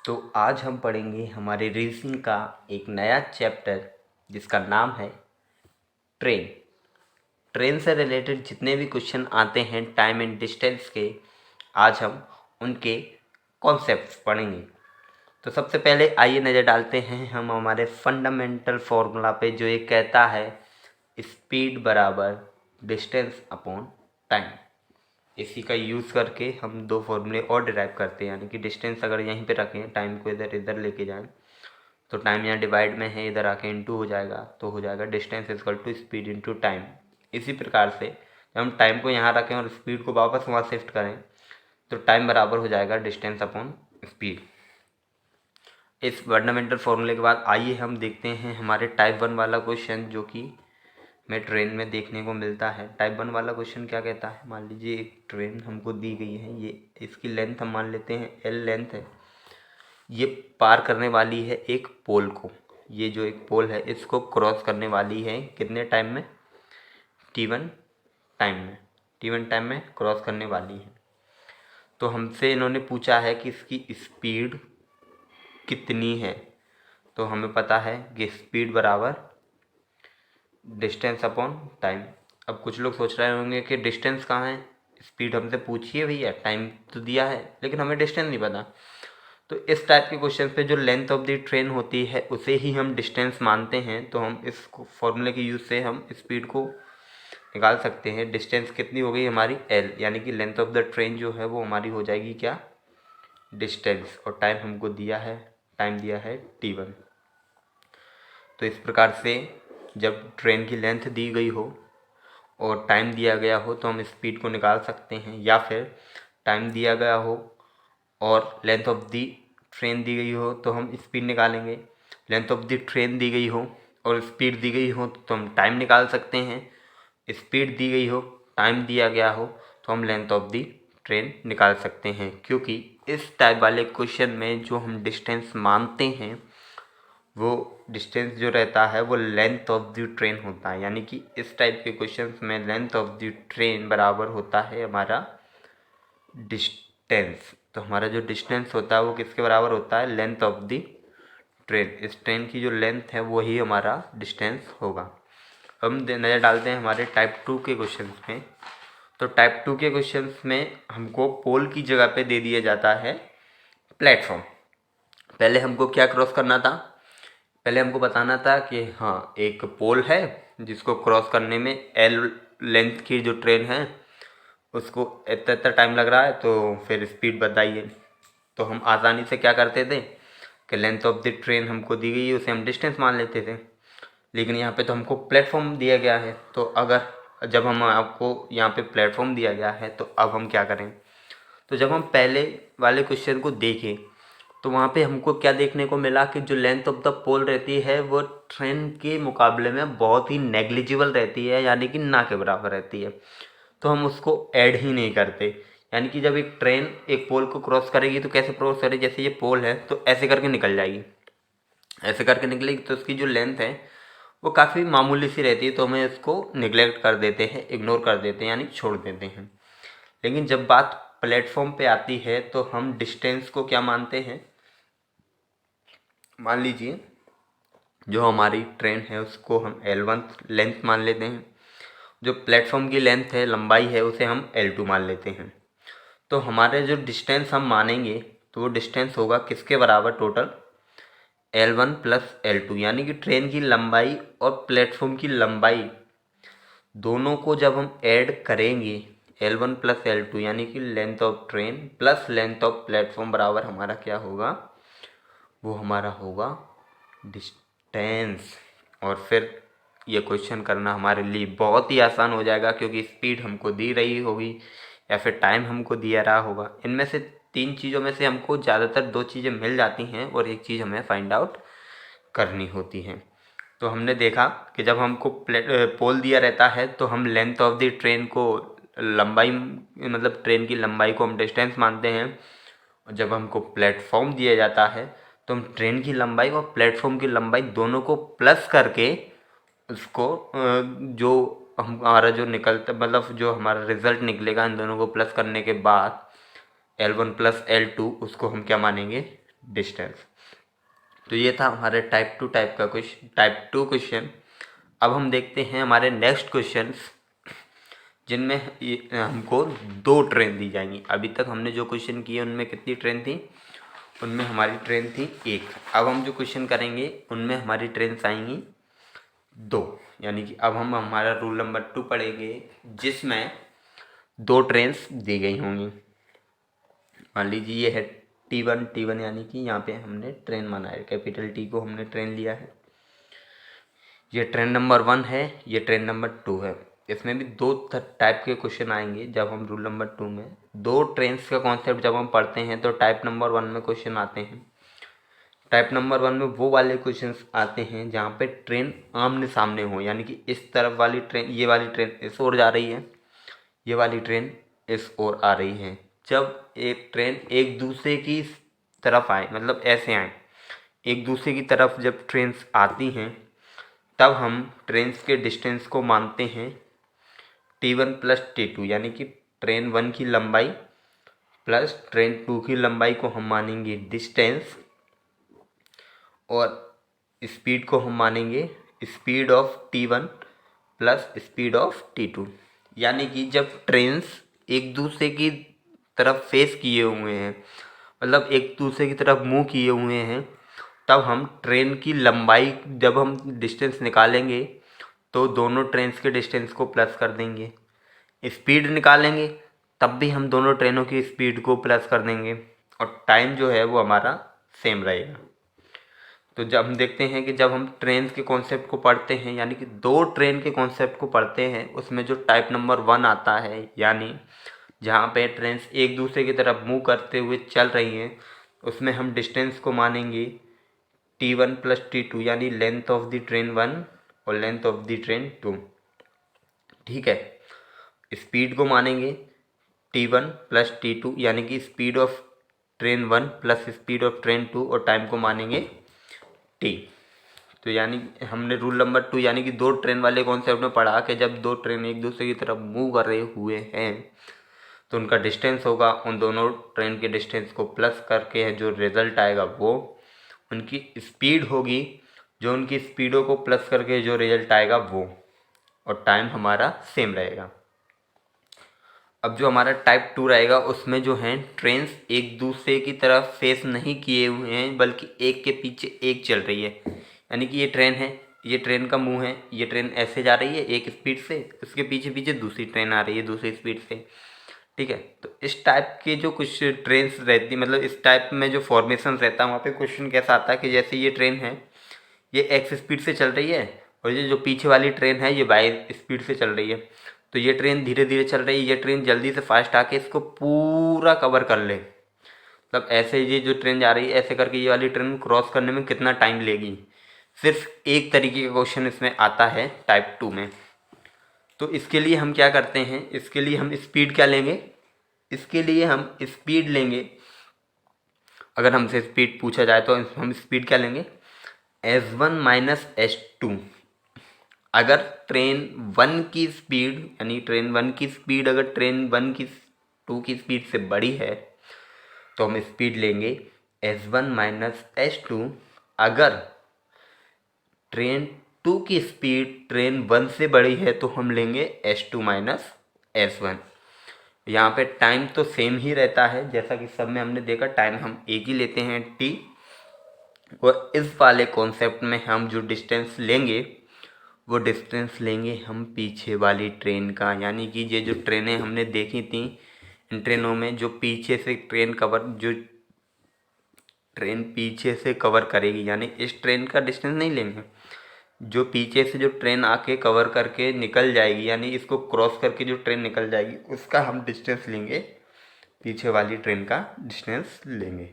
तो आज हम पढ़ेंगे हमारे रीजनिंग का एक नया चैप्टर जिसका नाम है ट्रेन। ट्रेन से रिलेटेड जितने भी क्वेश्चन आते हैं टाइम एंड डिस्टेंस के, आज हम उनके कॉन्सेप्ट्स पढ़ेंगे। तो सबसे पहले आइए नज़र डालते हैं हम हमारे फंडामेंटल फॉर्मूला पे, जो ये कहता है स्पीड बराबर डिस्टेंस अपॉन टाइम। इसी का यूज़ करके हम दो फॉर्मूले और डिराइव करते हैं, यानी कि डिस्टेंस अगर यहीं पे रखें, टाइम को इधर इधर लेके जाएं तो टाइम यहाँ डिवाइड में है, इधर आके इनटू हो जाएगा, तो हो जाएगा distance equal to speed into time. इसी प्रकार से जब हम टाइम को यहाँ रखें और स्पीड को वापस वहाँ शिफ्ट करें तो टाइम बराबर हो जाएगा डिस्टेंस अपॉन स्पीड। इस फंडामेंटल फॉर्मूले के बाद आइए हम देखते हैं हमारे टाइप 1 वाला क्वेश्चन, जो कि हमें ट्रेन में देखने को मिलता है। टाइप 1 वाला क्वेश्चन क्या कहता है, मान लीजिए एक ट्रेन हमको दी गई है, ये इसकी लेंथ हम मान लेते हैं L लेंथ है। ये पार करने वाली है एक पोल को, ये जो एक पोल है इसको क्रॉस करने वाली है कितने टाइम में, T1 टाइम में, T1 टाइम में क्रॉस करने वाली है। तो हमसे इन्होंने पूछा है कि इसकी स्पीड कितनी है। तो हमें पता है कि स्पीड बराबर डिस्टेंस अपॉन टाइम। अब कुछ लोग सोच रहे होंगे कि डिस्टेंस कहाँ है, स्पीड हमसे पूछिए भैया, टाइम तो दिया है लेकिन हमें डिस्टेंस नहीं पता। तो इस टाइप के क्वेश्चन पे जो लेंथ ऑफ द ट्रेन होती है उसे ही हम डिस्टेंस मानते हैं। तो हम इस फॉर्मूले के यूज़ से हम स्पीड को निकाल सकते हैं। डिस्टेंस कितनी हो गई हमारी L, यानी कि लेंथ ऑफ द ट्रेन जो है वो हमारी हो जाएगी क्या, डिस्टेंस। और टाइम हमको दिया है, टाइम दिया है T1। तो इस प्रकार से जब ट्रेन की लेंथ दी गई हो और टाइम दिया गया हो तो हम स्पीड को निकाल सकते हैं, या फिर टाइम दिया गया हो और लेंथ ऑफ दी ट्रेन दी गई हो तो हम स्पीड निकालेंगे। लेंथ ऑफ दी ट्रेन दी गई हो और स्पीड दी गई हो तो हम टाइम निकाल सकते हैं। स्पीड दी गई हो, टाइम दिया गया हो तो हम लेंथ ऑफ दी ट्रेन निकाल सकते हैं, क्योंकि इस टाइप वाले क्वेश्चन में जो हम डिस्टेंस मानते हैं वो डिस्टेंस जो रहता है वो लेंथ ऑफ द ट्रेन होता है। यानी कि इस टाइप के क्वेश्चंस में लेंथ ऑफ द ट्रेन बराबर होता है हमारा डिस्टेंस। तो हमारा जो डिस्टेंस होता है वो किसके बराबर होता है, लेंथ ऑफ द ट्रेन। इस ट्रेन की जो लेंथ है वही हमारा डिस्टेंस होगा। हम नज़र डालते हैं हमारे टाइप 2 के क्वेश्चन में। तो टाइप 2 के क्वेश्चन में हमको पोल की जगह पे दे दिया जाता है प्लेटफॉर्म। पहले हमको क्या क्रॉस करना था, पहले हमको बताना था कि हाँ एक पोल है जिसको क्रॉस करने में L लेंथ की जो ट्रेन है उसको इतना इतना टाइम लग रहा है, तो फिर स्पीड बताइए। तो हम आसानी से क्या करते थे कि लेंथ ऑफ द ट्रेन हमको दी गई है उसे हम डिस्टेंस मान लेते थे। लेकिन यहाँ पे तो हमको प्लेटफॉर्म दिया गया है, तो अगर जब हम आपको यहाँ पे प्लेटफॉर्म दिया गया है तो अब हम क्या करें। तो जब हम पहले वाले क्वेश्चन को देखें तो वहाँ पे हमको क्या देखने को मिला कि जो लेंथ ऑफ द पोल रहती है वो ट्रेन के मुकाबले में बहुत ही नेग्लिजिबल रहती है, यानी कि ना के बराबर रहती है। तो हम उसको ऐड ही नहीं करते। यानी कि जब एक ट्रेन एक पोल को क्रॉस करेगी तो कैसे क्रॉस करेगी, जैसे ये पोल है तो ऐसे करके निकल जाएगी, ऐसे करके निकलेगी तो उसकी जो लेंथ है वो काफ़ी मामूली सी रहती है, तो हमें इसको निगलेक्ट कर देते हैं, इग्नोर कर देते हैं, यानी छोड़ देते हैं। लेकिन जब बात प्लेटफॉर्म पे आती है तो हम डिस्टेंस को क्या मानते हैं, मान लीजिए जो हमारी ट्रेन है उसको हम L1 लेंथ मान लेते हैं, जो प्लेटफॉर्म की लेंथ है, लंबाई है, उसे हम L2 मान लेते हैं। तो हमारे जो डिस्टेंस हम मानेंगे तो वो डिस्टेंस होगा किसके बराबर, टोटल L1 प्लस L2। यानी कि ट्रेन की लंबाई और प्लेटफॉर्म की लंबाई दोनों को जब हम ऐड करेंगे L1 प्लस L2, यानी कि length of train plus length of platform बराबर हमारा क्या होगा, वो हमारा होगा डिस्टेंस। और फिर ये क्वेश्चन करना हमारे लिए बहुत ही आसान हो जाएगा, क्योंकि स्पीड हमको दी रही होगी या फिर टाइम हमको दिया रहा होगा। इनमें से तीन चीज़ों में से हमको ज़्यादातर दो चीज़ें मिल जाती हैं और एक चीज़ हमें फाइंड आउट करनी होती है। तो हमने देखा कि जब हमको पोल दिया रहता है तो हम लेंथ ऑफ द ट्रेन को लंबाई, मतलब ट्रेन की लंबाई को हम डिस्टेंस मानते हैं। और जब हमको प्लेटफॉर्म दिया जाता है तो हम ट्रेन की लंबाई और प्लेटफॉर्म की लंबाई दोनों को प्लस करके उसको जो हमारा जो निकलता, मतलब जो हमारा रिजल्ट निकलेगा इन दोनों को प्लस करने के बाद L1 प्लस L2, उसको हम क्या मानेंगे, डिस्टेंस। तो ये था हमारे टाइप टू क्वेश्चन। अब हम देखते हैं हमारे नेक्स्ट क्वेश्चंस, जिनमें हमको 2 ट्रेन दी जाएंगी। अभी तक हमने जो क्वेश्चन किए उनमें कितनी ट्रेन थी? उनमें हमारी ट्रेन थी 1। अब हम जो क्वेश्चन करेंगे उनमें हमारी ट्रेन्स आएंगी 2, यानी कि अब हम हमारा रूल नंबर 2 पढ़ेंगे, जिसमें 2 ट्रेन्स दी गई होंगी। मान लीजिए ये है T1 यानी कि यहाँ पे हमने ट्रेन माना है, कैपिटल T को हमने ट्रेन लिया है। ये ट्रेन नंबर 1 है, ये ट्रेन नंबर 2 है। इसमें भी 2 टाइप के क्वेश्चन आएंगे जब हम रूल नंबर 2 में 2 ट्रेन्स का कॉन्सेप्ट जब हम पढ़ते हैं तो टाइप नंबर 1 में क्वेश्चन आते हैं। टाइप नंबर 1 में वो वाले क्वेश्चंस आते हैं जहाँ पे ट्रेन आमने सामने हो, यानी कि इस तरफ वाली ट्रेन, ये वाली ट्रेन इस ओर जा रही है, ये वाली ट्रेन इस ओर आ रही है। जब एक ट्रेन एक दूसरे की तरफ आए, मतलब ऐसे आए, एक दूसरे की तरफ जब ट्रेन्स आती हैं तब हम ट्रेन्स के डिस्टेंस को मानते हैं T1 प्लस T2, यानी कि ट्रेन 1 की लंबाई प्लस ट्रेन 2 की लंबाई को हम मानेंगे डिस्टेंस, और स्पीड को हम मानेंगे speed of T1 plus speed of T2। यानी कि जब ट्रेन्स एक दूसरे की तरफ फेस किए हुए हैं, मतलब एक दूसरे की तरफ मुंह किए हुए हैं, तब हम ट्रेन की लंबाई, जब हम डिस्टेंस निकालेंगे तो दोनों ट्रेन्स के डिस्टेंस को प्लस कर देंगे। स्पीड निकालेंगे तब भी हम दोनों ट्रेनों की स्पीड को प्लस कर देंगे, और टाइम जो है वो हमारा सेम रहेगा। तो जब हम देखते हैं कि जब हम ट्रेन के कॉन्सेप्ट को पढ़ते हैं, यानी कि 2 ट्रेन के कॉन्सेप्ट को पढ़ते हैं, उसमें जो टाइप नंबर 1 आता है, यानी जहाँ पे ट्रेन्स एक दूसरे की तरफ मूव करते हुए चल रही हैं, उसमें हम डिस्टेंस को मानेंगे T1 प्लस T2, यानी लेंथ ऑफ द ट्रेन 1 और लेंथ ऑफ द ट्रेन 2। ठीक है। स्पीड को मानेंगे T1 प्लस T2, यानी कि speed of train 1 plus speed of train 2, और टाइम को मानेंगे T। तो यानी हमने रूल नंबर 2 यानी कि 2 ट्रेन वाले कॉन्सेप्ट में पढ़ा कि जब 2 ट्रेन एक दूसरे की तरफ मूव कर रहे हुए हैं तो उनका डिस्टेंस होगा, उन दोनों ट्रेन के डिस्टेंस को प्लस करके जो रिजल्ट आएगा वो उनकी स्पीड होगी, जो उनकी स्पीडों को प्लस करके जो रिजल्ट आएगा वो, और टाइम हमारा सेम रहेगा। अब जो हमारा टाइप 2 रहेगा उसमें जो है ट्रेन्स एक दूसरे की तरफ फेस नहीं किए हुए हैं, बल्कि एक के पीछे एक चल रही है। यानी कि ये ट्रेन है, ये ट्रेन का मुंह है, ये ट्रेन ऐसे जा रही है एक स्पीड से, उसके पीछे पीछे दूसरी ट्रेन आ रही है दूसरी स्पीड से। ठीक है। तो इस टाइप के जो कुछ ट्रेन्स रहती, मतलब इस टाइप में जो फॉर्मेशन रहता है, वहाँ पे क्वेश्चन कैसा आता है कि जैसे ये ट्रेन है, ये एक्स स्पीड से चल रही है, और ये जो पीछे वाली ट्रेन है ये वाई स्पीड से चल रही है। तो ये ट्रेन धीरे धीरे चल रही है, ये ट्रेन जल्दी से फास्ट आके इसको पूरा कवर कर ले, मतलब ऐसे ये जो ट्रेन जा रही है ऐसे करके ये वाली ट्रेन क्रॉस करने में कितना टाइम लेगी। सिर्फ एक तरीके का क्वेश्चन इसमें आता है टाइप 2 में। तो इसके लिए हम क्या करते हैं, इसके लिए हम स्पीड क्या लेंगे, इसके लिए हम स्पीड लेंगे। अगर हमसे स्पीड पूछा जाए तो हम स्पीड क्या लेंगे, S1 माइनस S2। अगर ट्रेन 1 की स्पीड, यानी ट्रेन 1 की स्पीड अगर ट्रेन 1 की 2 की स्पीड से बड़ी है तो हम स्पीड लेंगे S1 माइनस S2। अगर ट्रेन 2 की स्पीड ट्रेन 1 से बड़ी है तो हम लेंगे S2 माइनस S1। यहाँ पे टाइम तो सेम ही रहता है, जैसा कि सब में हमने देखा टाइम हम एक ही लेते हैं T। और इस वाले कॉन्सेप्ट में हम जो डिस्टेंस लेंगे वो डिस्टेंस लेंगे हम पीछे वाली ट्रेन का। यानी कि ये जो ट्रेनें हमने देखी थी, इन ट्रेनों में जो पीछे से जो ट्रेन पीछे से कवर करेगी, यानी इस ट्रेन का डिस्टेंस नहीं लेंगे, जो पीछे से जो ट्रेन आके कवर करके निकल जाएगी, यानी इसको क्रॉस करके जो ट्रेन निकल जाएगी उसका हम डिस्टेंस लेंगे, पीछे वाली ट्रेन का डिस्टेंस लेंगे।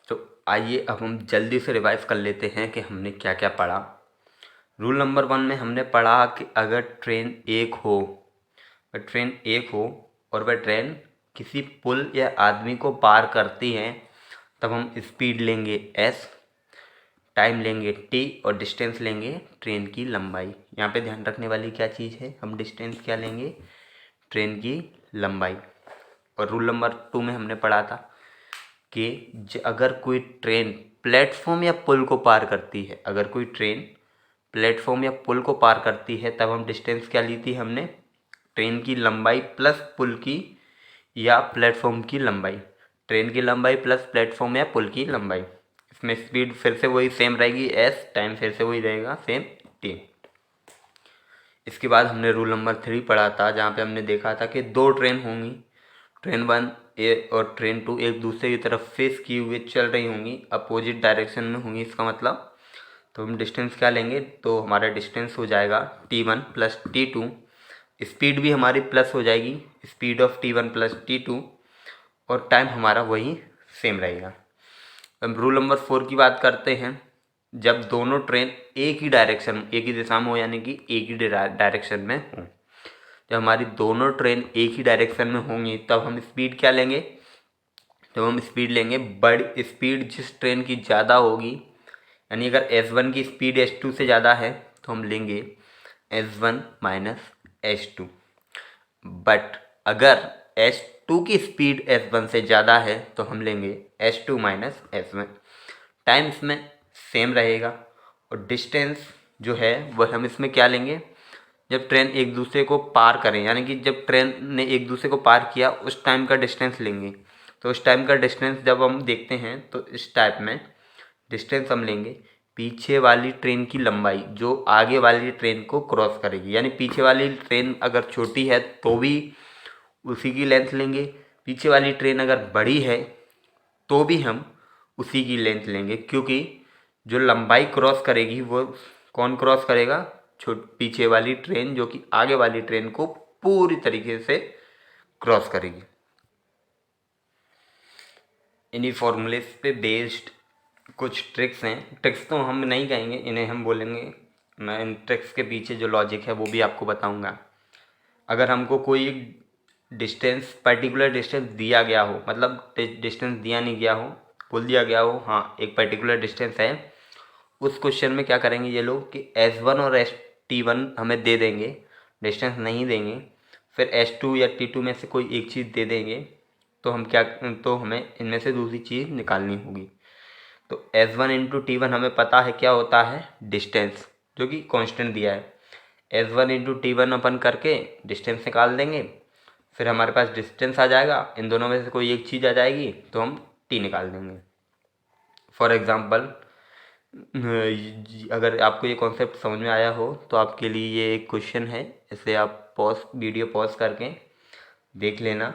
तो आइए अब हम जल्दी से रिवाइज कर लेते हैं कि हमने क्या क्या पढ़ा। रूल नंबर 1 में हमने पढ़ा कि अगर ट्रेन एक हो और वह ट्रेन किसी पुल या आदमी को पार करती है तब हम स्पीड लेंगे s, टाइम लेंगे t, और डिस्टेंस लेंगे ट्रेन की लंबाई। यहाँ पे ध्यान रखने वाली क्या चीज़ है, हम डिस्टेंस क्या लेंगे, ट्रेन की लंबाई। और रूल नंबर 2 में हमने पढ़ा था कि अगर कोई ट्रेन प्लेटफॉर्म या पुल को पार करती है, अगर कोई ट्रेन प्लेटफॉर्म या पुल को पार करती है, तब हम डिस्टेंस क्या ली थी हमने, ट्रेन की लंबाई प्लस पुल की या प्लेटफॉर्म की लंबाई, ट्रेन की लंबाई प्लस प्लेटफॉर्म या पुल की लंबाई। इसमें स्पीड फिर से वही सेम रहेगी s, टाइम फिर से वही रहेगा सेम t। इसके बाद हमने रूल नंबर 3 पढ़ा था, जहाँ पे हमने देखा था कि दो ट्रेन होंगी, ट्रेन 1 और ट्रेन 2 एक दूसरे की तरफ फेस किए हुए चल रही होंगी, अपोजिट डायरेक्शन में होंगी। इसका मतलब तो हम डिस्टेंस क्या लेंगे, तो हमारा डिस्टेंस हो जाएगा t1 प्लस t2, स्पीड भी हमारी प्लस हो जाएगी, speed of t1 plus t2, और टाइम हमारा वही सेम रहेगा। अब रूल नंबर 4 की बात करते हैं। जब दोनों ट्रेन एक ही डायरेक्शन, एक ही दिशा में हो, यानी कि एक ही डायरेक्शन में हो, जब हमारी दोनों ट्रेन एक ही डायरेक्शन में होंगी, तब हम स्पीड क्या लेंगे, तो हम स्पीड लेंगे बड़ी स्पीड जिस ट्रेन की ज़्यादा होगी, यानी अगर S1 की स्पीड S2 से ज़्यादा है तो हम लेंगे S1 माइनस S2। बट अगर S2 की स्पीड S1 से ज़्यादा है तो हम लेंगे S2 माइनस S1। टाइम इसमें सेम रहेगा और डिस्टेंस जो है वह हम इसमें क्या लेंगे, जब ट्रेन एक दूसरे को पार करें, यानी कि जब ट्रेन ने एक दूसरे को पार किया उस टाइम का डिस्टेंस लेंगे। तो उस टाइम का डिस्टेंस जब हम देखते हैं तो इस टाइप में डिस्टेंस हम लेंगे पीछे वाली ट्रेन की लंबाई जो आगे वाली ट्रेन को क्रॉस करेगी, यानी पीछे वाली ट्रेन अगर छोटी है तो भी उसी की लेंथ लेंगे, पीछे वाली ट्रेन अगर बड़ी है तो भी हम उसी की लेंथ लेंगे, क्योंकि जो लंबाई क्रॉस करेगी वो कौन क्रॉस करेगा, पीछे वाली ट्रेन, जो कि आगे वाली ट्रेन को पूरी तरीके से क्रॉस करेगी। इन्हीं फॉर्मूलेस पे बेस्ड कुछ ट्रिक्स हैं, ट्रिक्स तो हम नहीं कहेंगे, इन्हें हम बोलेंगे, मैं इन ट्रिक्स के पीछे जो लॉजिक है वो भी आपको बताऊंगा। अगर हमको कोई डिस्टेंस, पर्टिकुलर डिस्टेंस दिया गया हो, मतलब डिस्टेंस दिया नहीं गया हो, बोल दिया गया हो हाँ एक पर्टिकुलर डिस्टेंस है, उस क्वेश्चन में क्या करेंगे ये लोग कि S1 और T1 हमें दे देंगे, डिस्टेंस नहीं देंगे, फिर S2 या T2 में से कोई एक चीज़ दे देंगे, तो हम क्या, तो हमें इनमें से दूसरी चीज़ निकालनी होगी। तो S1 इंटू T1 हमें पता है क्या होता है, डिस्टेंस, जो कि कांस्टेंट दिया है। S1 इंटू T1 अपन करके डिस्टेंस निकाल देंगे, फिर हमारे पास डिस्टेंस आ जाएगा, इन दोनों में से कोई एक चीज़ आ जाएगी तो हम T निकाल देंगे। फॉर एग्ज़ाम्पल, अगर आपको ये कॉन्सेप्ट समझ में आया हो तो आपके लिए ये एक क्वेश्चन है, इसे आप वीडियो पॉज करके देख लेना,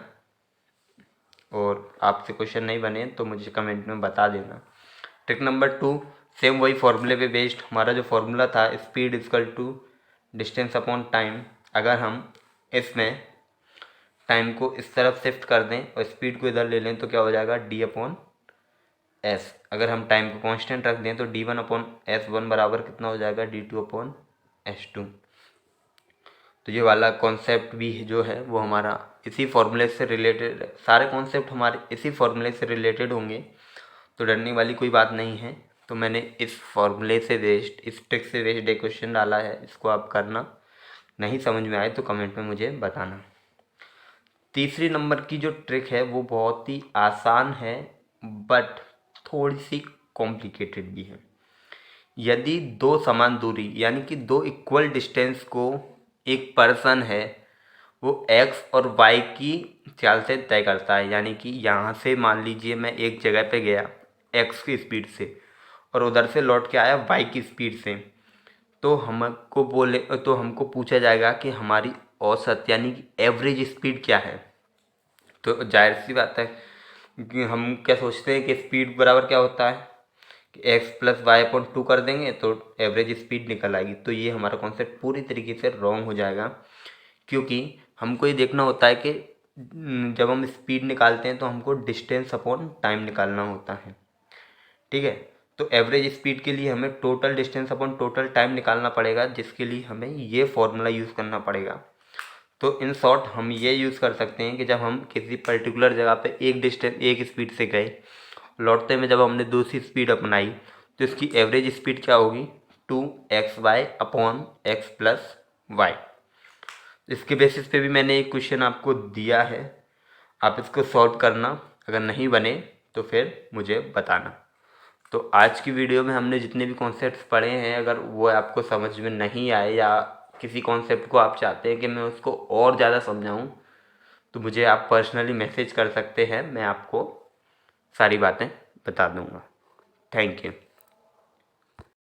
और आपसे क्वेश्चन नहीं बने तो मुझे कमेंट में बता देना। ट्रिक नंबर 2, सेम वही फॉर्मूले पे बेस्ड, हमारा जो फॉर्मूला था speed equal to distance upon time, अगर हम इसमें टाइम को इस तरफ शिफ्ट कर दें और स्पीड को इधर ले लें तो क्या हो जाएगा, d अपॉन एस। अगर हम टाइम को कांस्टेंट रख दें तो d1 अपॉन S1 बराबर कितना हो जाएगा, d2 अपॉन S2। तो ये वाला कॉन्सेप्ट भी जो है वो हमारा इसी फॉर्मूले से रिलेटेड, सारे कॉन्सेप्ट हमारे इसी फॉर्मूले से रिलेटेड होंगे, तो डरने वाली कोई बात नहीं है। तो मैंने इस फॉर्मूले से बेस्ड, इस ट्रिक से बेस्ड एक क्वेश्चन डाला है, इसको आप करना, नहीं समझ में आए तो कमेंट में मुझे बताना। तीसरी नंबर की जो ट्रिक है वो बहुत ही आसान है बट थोड़ी सी कॉम्प्लिकेटेड भी है। यदि दो समान दूरी, यानी कि दो इक्वल डिस्टेंस को एक पर्सन है वो x और y की चाल से तय करता है, यानी कि यहाँ से मान लीजिए मैं एक जगह पे गया x की स्पीड से और उधर से लौट के आया y की स्पीड से, तो हमको पूछा जाएगा कि हमारी औसत यानी कि एवरेज स्पीड क्या है। तो जाहिर सी बात है कि हम क्या सोचते हैं कि स्पीड बराबर क्या होता है कि x प्लस वाई अपॉन 2 कर देंगे तो एवरेज स्पीड निकल आएगी। तो ये हमारा कॉन्सेप्ट पूरी तरीके से रॉन्ग हो जाएगा, क्योंकि हमको ये देखना होता है कि जब हम स्पीड निकालते हैं तो हमको डिस्टेंस अपॉन टाइम निकालना होता है, ठीक है। तो एवरेज स्पीड के लिए हमें total distance upon total time निकालना पड़ेगा, जिसके लिए हमें ये फॉर्मूला यूज़ करना पड़ेगा। तो इन शॉर्ट हम ये यूज़ कर सकते हैं कि जब हम किसी पर्टिकुलर जगह पे एक स्पीड से गए, लौटते में जब हमने दूसरी स्पीड अपनाई तो इसकी एवरेज स्पीड क्या होगी, 2xy upon x plus y. इसके बेसिस पे भी मैंने एक क्वेश्चन आपको दिया है, आप इसको सॉल्व करना, अगर नहीं बने तो फिर मुझे बताना। तो आज की वीडियो में हमने जितने भी कॉन्सेप्ट्स पढ़े हैं, अगर वो आपको समझ में नहीं आए या किसी कॉन्सेप्ट को आप चाहते हैं कि मैं उसको और ज़्यादा समझाऊं, तो मुझे आप पर्सनली मैसेज कर सकते हैं, मैं आपको सारी बातें बता दूंगा। Thank you.